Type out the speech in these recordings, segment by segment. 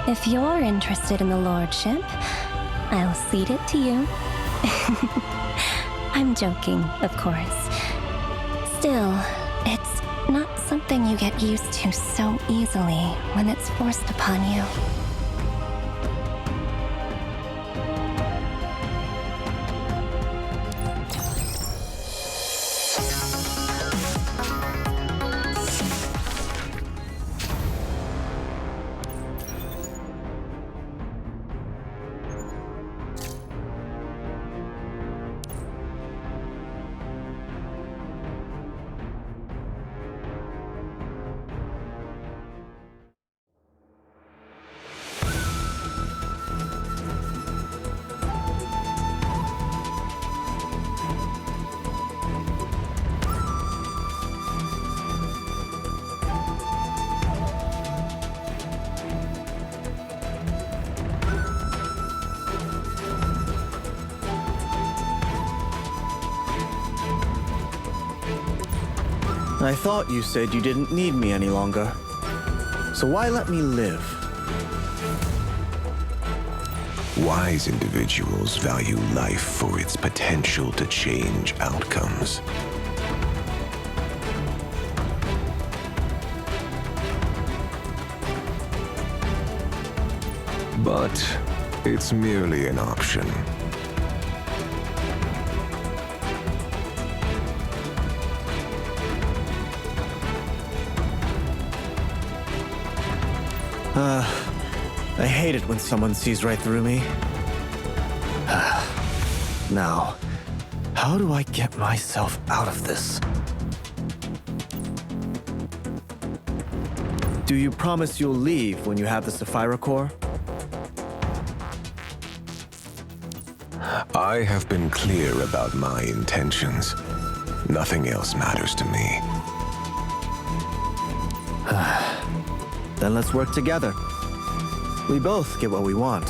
If you're interested in the lordship, I'll cede it to you. I'm joking, of course. Still, it's not something you get used to so easily when it's forced upon you. I thought you said you didn't need me any longer. So why let me live? Wise individuals value life for its potential to change outcomes. But it's merely an option. I hate it when someone sees right through me. Now, how do I get myself out of this? Do you promise you'll leave when you have the sephirah core? I have been clear about my intentions. Nothing else matters to me. Then let's work together. We both get what we want.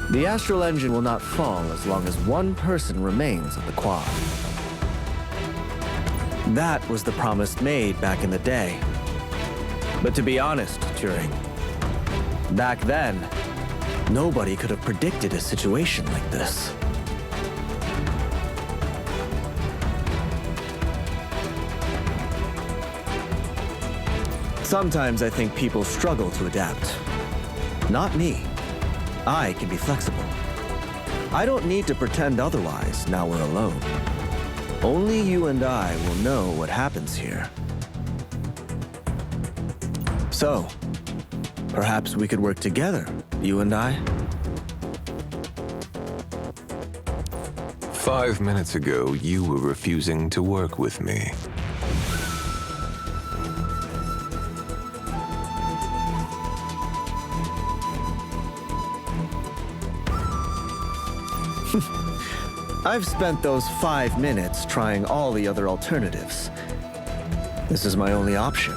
The astral engine will not fall as long as one person remains at the quad. That was the promise made back in the day. But to be honest, Turing, back then, nobody could have predicted a situation like this. Sometimes I think people struggle to adapt. Not me. I can be flexible. I don't need to pretend otherwise now we're alone. Only you and I will know what happens here. So, perhaps we could work together, you and I? 5 minutes ago, you were refusing to work with me. I've spent those 5 minutes trying all the other alternatives. This is my only option.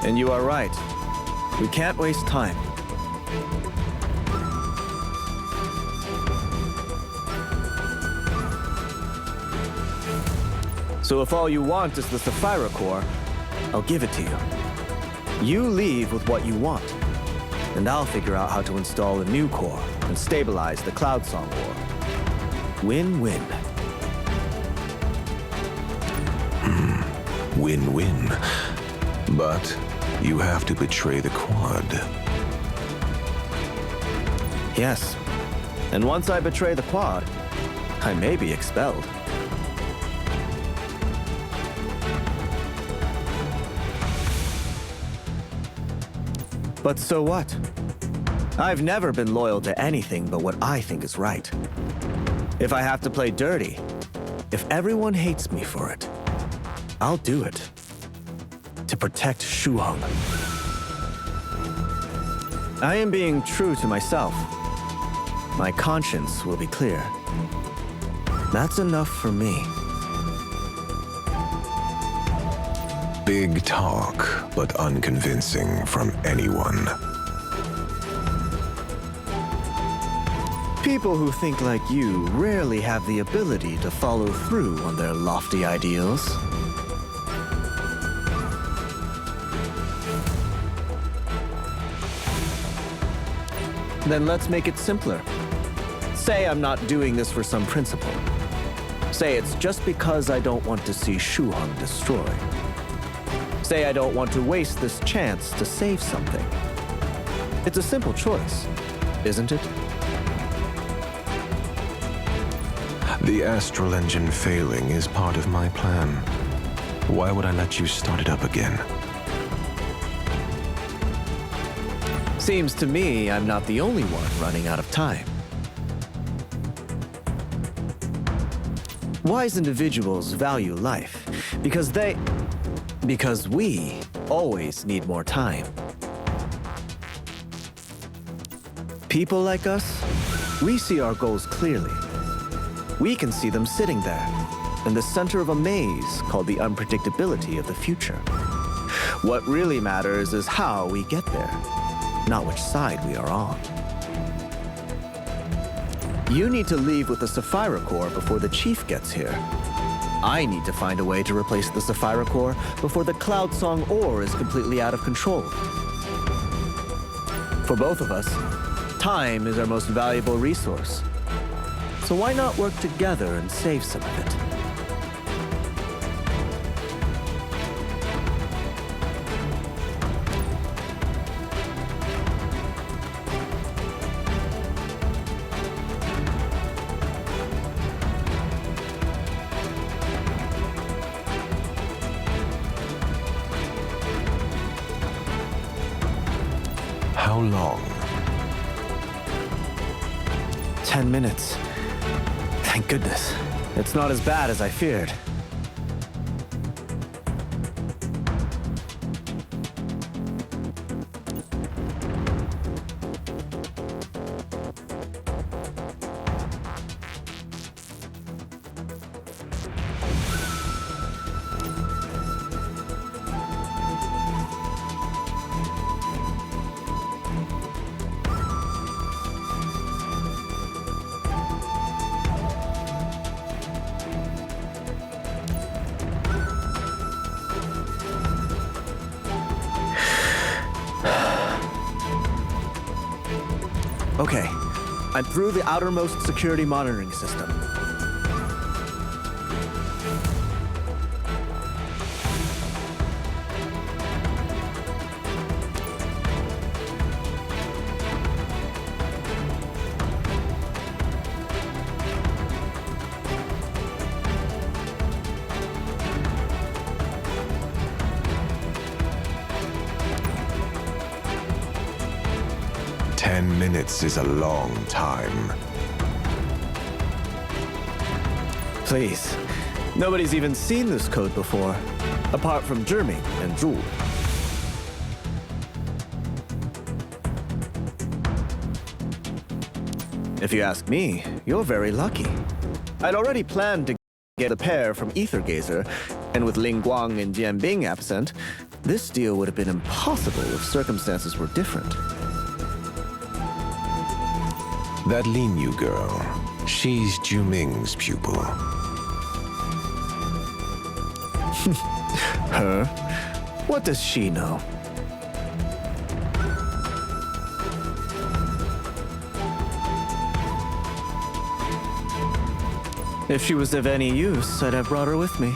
And you are right. We can't waste time. So if all you want is the sephirah core, I'll give it to you. You leave with what you want, and I'll figure out how to install a new core and stabilize the Cloud Song War. Win-win. Win-win. But you have to betray the quad. Yes. And once I betray the quad, I may be expelled. But so what? I've never been loyal to anything but what I think is right. If I have to play dirty, if everyone hates me for it, I'll do it. To protect Shuhong. I am being true to myself. My conscience will be clear. That's enough for me. Big talk, but unconvincing from anyone. People who think like you rarely have the ability to follow through on their lofty ideals. Then let's make it simpler. Say I'm not doing this for some principle. Say it's just because I don't want to see Shuheng destroyed. Say I don't want to waste this chance to save something. It's a simple choice, isn't it? The astral engine failing is part of my plan. Why would I let you start it up again? Seems to me I'm not the only one running out of time. Wise individuals value life because we always need more time. People like us, we see our goals clearly. We can see them sitting there, in the center of a maze called the unpredictability of the future. What really matters is how we get there, not which side we are on. You need to leave with the sephirah core before the chief gets here. I need to find a way to replace the sephirah core before the Cloud Song ore is completely out of control. For both of us, time is our most valuable resource. So why not work together and save some of it? How long? 10 minutes. Thank goodness. It's not as bad as I feared. Okay, I'm through the outermost security monitoring system. Minutes is a long time. Please, nobody's even seen this code before, apart from Jerming and Zhu. If you ask me, you're very lucky. I'd already planned to get the pair from AETHER GAZER, and with Ling Guang and Jianbing absent, this deal would have been impossible if circumstances were different. That Lin Yu girl, she's Juming's pupil. Her? What does she know? If she was of any use, I'd have brought her with me.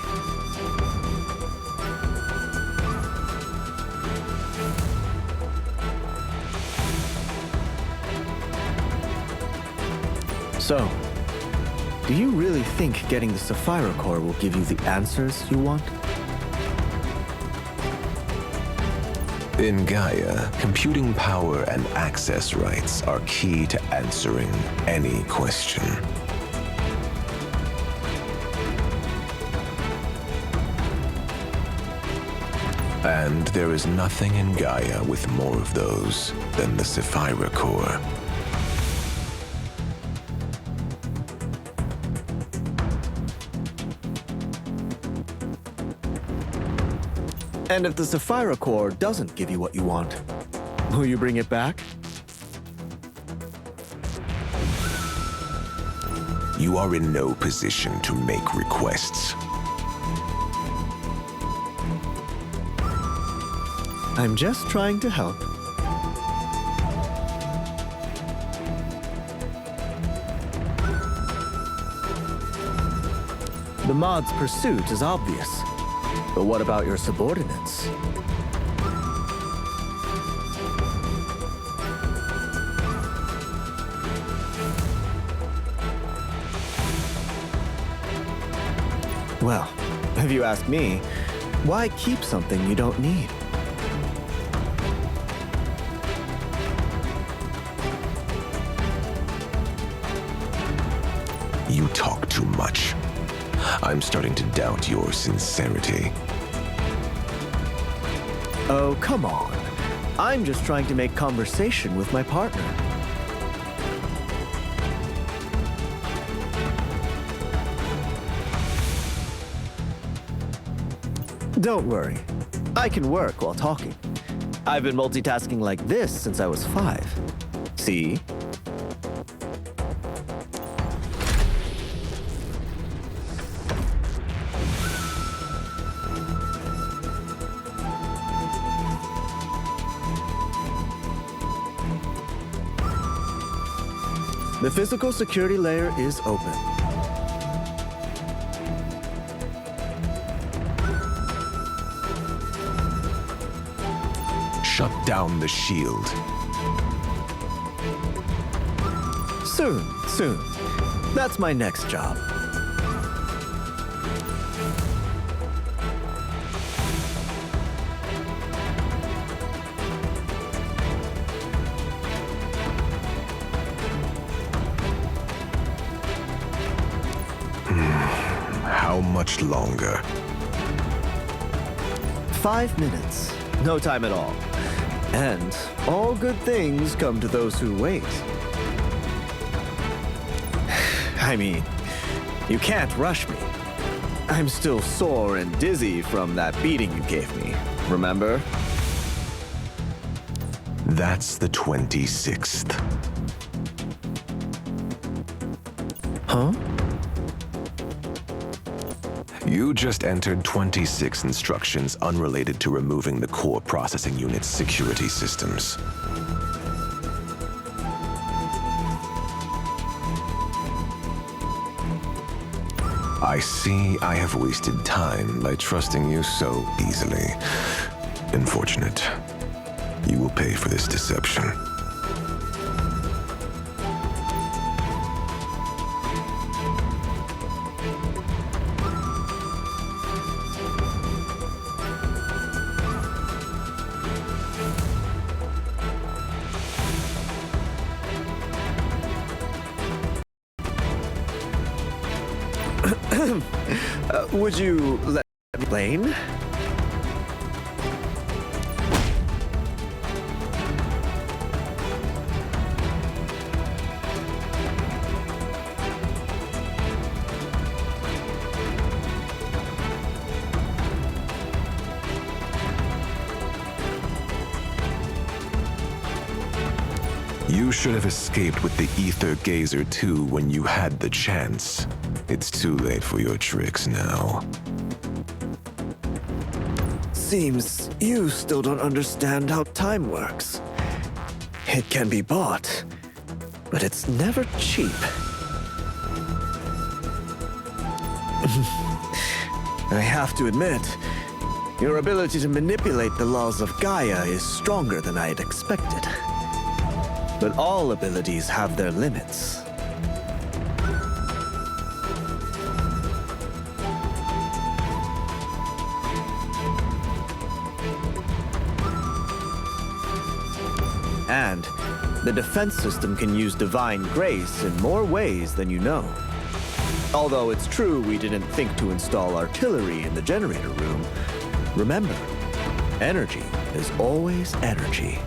So, do you really think getting the sephirah core will give you the answers you want? In Gaea, computing power and access rights are key to answering any question. And there is nothing in Gaea with more of those than the sephirah core. And if the sephirah core doesn't give you what you want, will you bring it back? You are in no position to make requests. I'm just trying to help. The mod's pursuit is obvious. But what about your subordinates? Well, if you ask me, why keep something you don't need? You talk too much. I'm starting to doubt your sincerity. Oh, come on. I'm just trying to make conversation with my partner. Don't worry. I can work while talking. I've been multitasking like this since I was 5. See? The physical security layer is open. Shut down the shield. Soon. That's my next job. How much longer? 5 minutes. No time at all. And all good things come to those who wait. I mean, you can't rush me. I'm still sore and dizzy from that beating you gave me, remember? That's the 26th. Huh? You just entered 26 instructions unrelated to removing the core processing unit's security systems. I see I have wasted time by trusting you so easily. Unfortunate. You will pay for this deception. Would you let me explain? You should have escaped with the Aether Gazer too when you had the chance. It's too late for your tricks now. Seems you still don't understand how time works. It can be bought, but it's never cheap. I have to admit, your ability to manipulate the laws of Gaia is stronger than I had expected. But all abilities have their limits. And the defense system can use divine grace in more ways than you know. Although it's true we didn't think to install artillery in the generator room, remember, energy is always energy.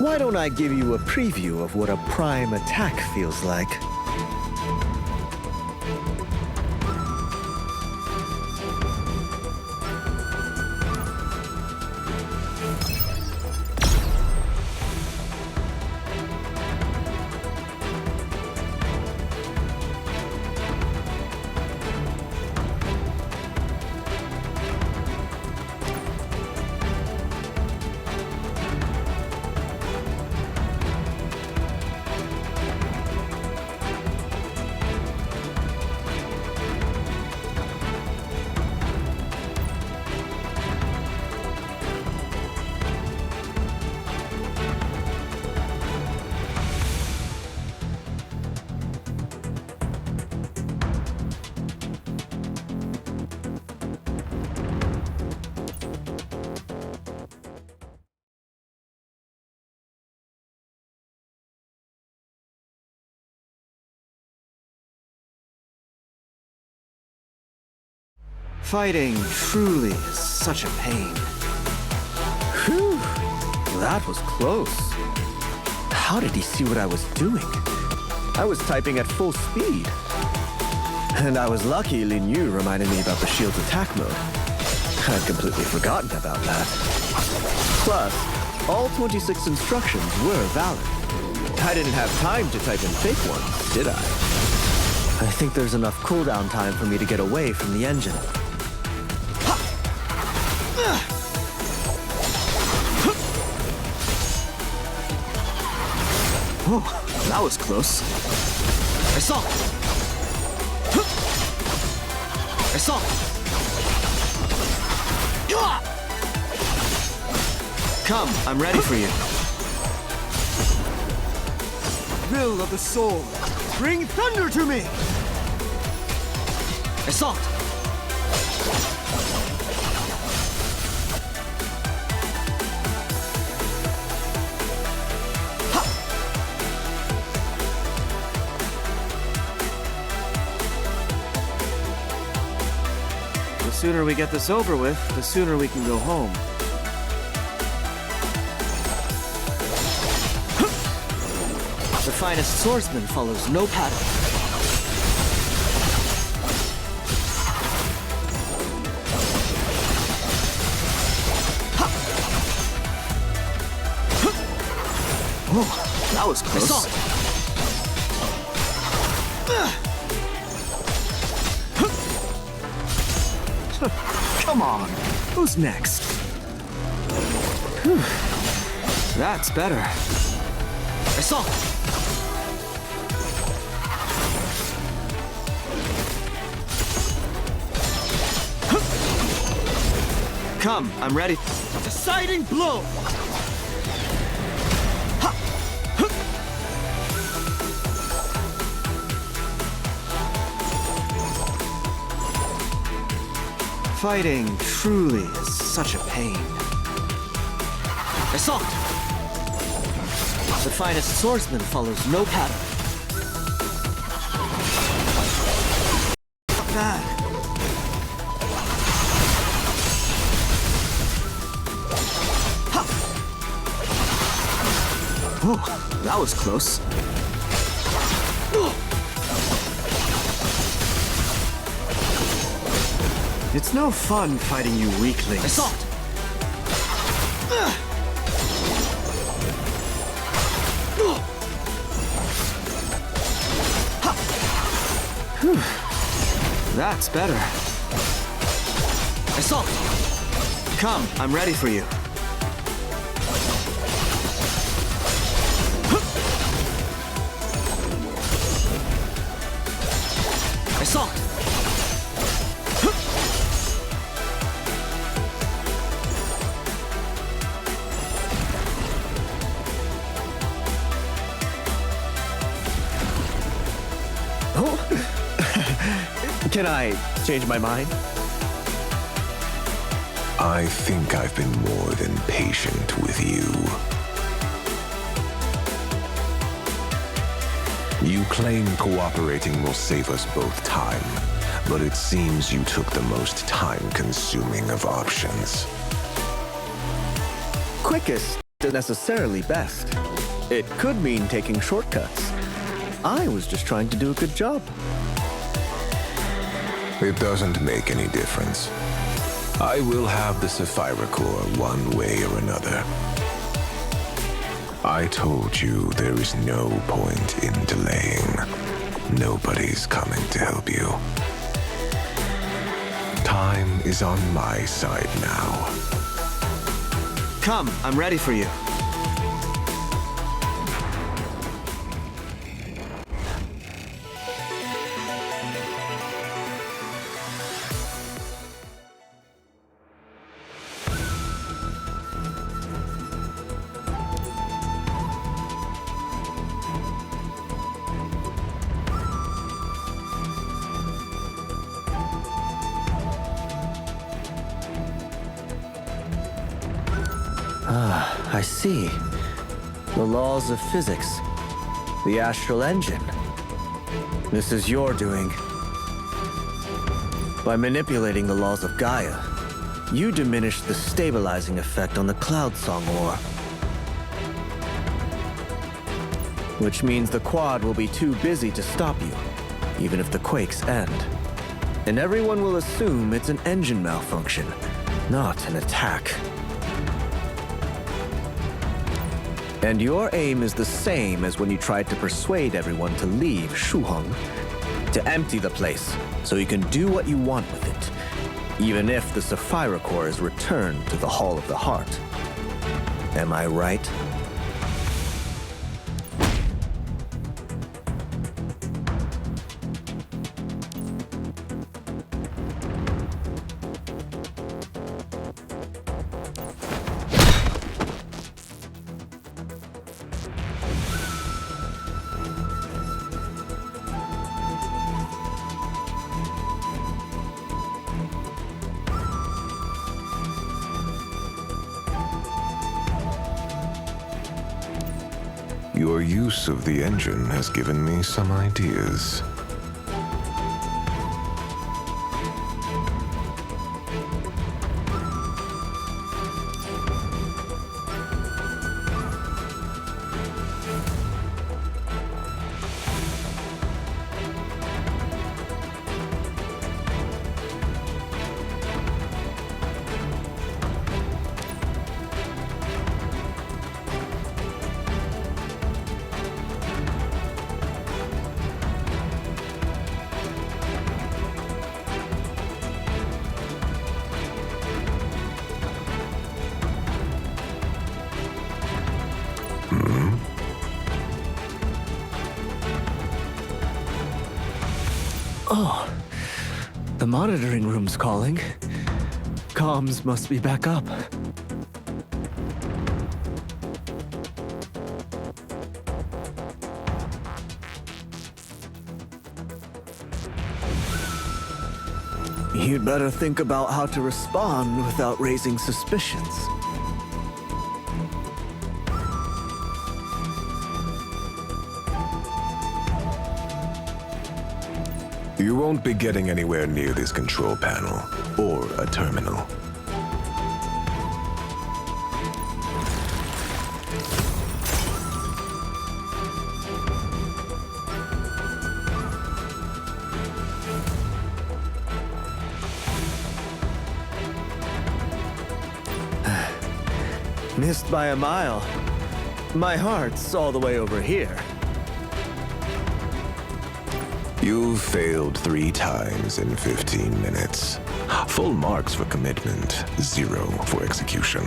Why don't I give you a preview of what a prime attack feels like? Fighting truly is such a pain. Whew, that was close. How did he see what I was doing? I was typing at full speed. And I was lucky Lin Yu reminded me about the shield's attack mode. I'd completely forgotten about that. Plus, all 26 instructions were valid. I didn't have time to type in fake ones, did I? I think there's enough cooldown time for me to get away from the engine. Oh, that was close. I saw it. I saw it. Come, I'm ready for you. Will of the soul, bring thunder to me! I saw it. The sooner we get this over with, the sooner we can go home. The finest swordsman follows no pattern. Oh, that was close. I saw it. Come on, who's next? Whew. That's better. I saw it. Come, I'm ready. Deciding blow! Fighting truly is such a pain. I saw it! The finest swordsman follows no pattern. Not bad. Oh, that was close. It's no fun fighting you weaklings. I saw it! That's better. I saw it! Come, I'm ready for you. I saw it! Can I change my mind? I think I've been more than patient with you. You claim cooperating will save us both time, but it seems you took the most time-consuming of options. Quickest necessarily best. It could mean taking shortcuts. I was just trying to do a good job. It doesn't make any difference. I will have the sephirah core one way or another. I told you there is no point in delaying. Nobody's coming to help you. Time is on my side now. Come, I'm ready for you. I see. The laws of physics. The astral engine. This is your doing. By manipulating the laws of Gaia, you diminish the stabilizing effect on the Cloud Song ore. Which means the Quad will be too busy to stop you, even if the quakes end. And everyone will assume it's an engine malfunction, not an attack. And your aim is the same as when you tried to persuade everyone to leave Shuheng, to empty the place, so you can do what you want with it, even if the sephirah core is returned to the Hall of the Heart. Am I right? Your use of the engine has given me some ideas. Oh, the monitoring room's calling. Comms must be back up. You'd better think about how to respond without raising suspicions. You won't be getting anywhere near this control panel, or a terminal. Missed by a mile. My heart's all the way over here. You've failed 3 times in 15 minutes. Full marks for commitment, 0 for execution.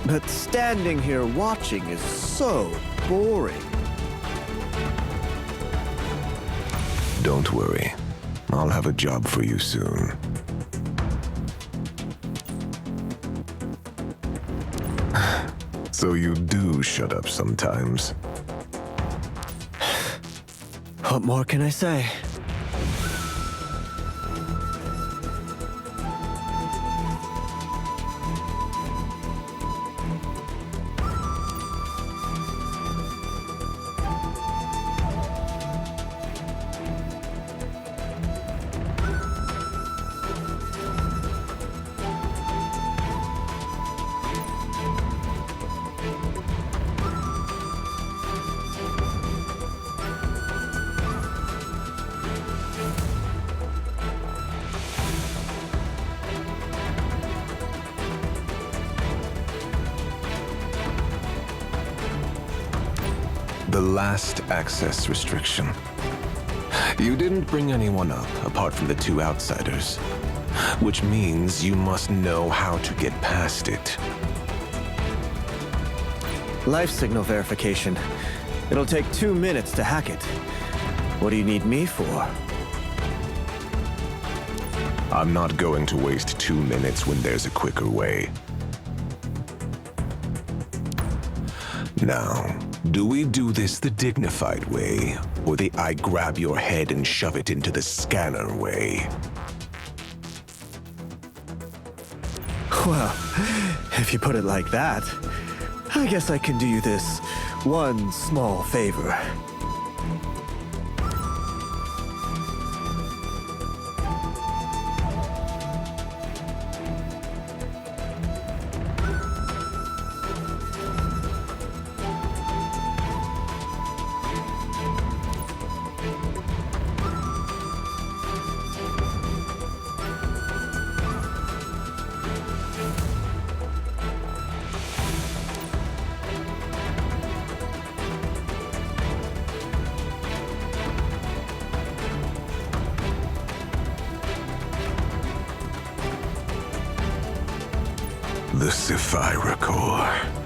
But standing here watching is so boring. Don't worry. I'll have a job for you soon. So you do shut up sometimes. What more can I say? The last access restriction. You didn't bring anyone up apart from the two outsiders, which means you must know how to get past it. Life signal verification. It'll take 2 minutes to hack it. What do you need me for? I'm not going to waste 2 minutes when there's a quicker way. Now, do we do this the dignified way, or the I grab your head and shove it into the scanner way? Well, if you put it like that, I guess I can do you this one small favor. The sephirah core.